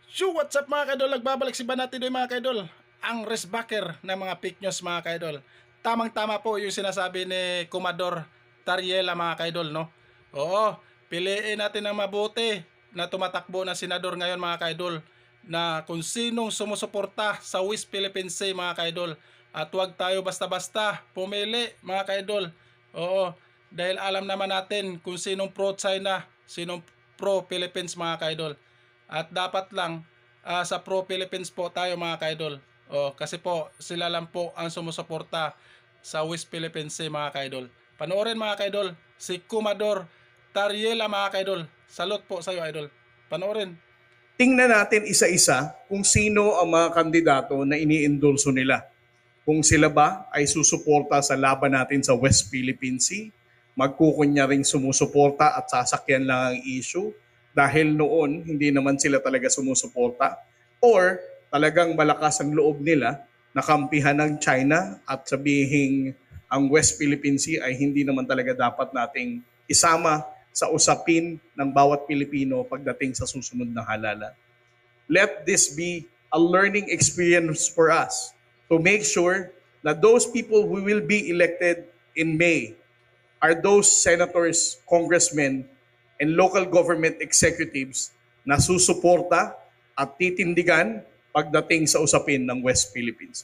So what's up mga kaidol, nagbabalik si Banati Doy mga kaidol, ang resbacker ng mga fake news mga kaidol. Tamang-tama po yung sinasabi ni Commodore Tariela mga kaidol, no? Oo, piliin natin ng mabuti na tumatakbo na senador ngayon mga kaidol, na kung sinong sumusuporta sa West Philippine Sea mga kaidol. At huwag tayo basta-basta pumili mga kaidol. Oo, dahil alam naman natin kung sinong pro-China, sinong pro-Philippines mga kaidol. At dapat lang sa Pro Philippines po tayo mga kaidol. Kasi po sila lang po ang sumusuporta sa West Philippine Sea mga kaidol. Panoorin mga kaidol si Commodore Tariela mga kaidol. Salute po sa iyo idol. Panoorin. Tingnan natin isa-isa kung sino ang mga kandidato na iniendorso nila. Kung sila ba ay susuporta sa laban natin sa West Philippine Sea, magkukunya ring sumusuporta at sasakyan lang ang issue dahil noon hindi naman sila talaga sumusuporta, or talagang malakas ang loob nila na kampihan ng China at sabihin ang West Philippine Sea ay hindi naman talaga dapat nating isama sa usapin ng bawat Pilipino pagdating sa susunod na halalan. Let this be a learning experience for us to make sure that those people who will be elected in May are those senators, congressmen, and local government executives na susuporta at titindigan pagdating sa usapin ng West Philippines.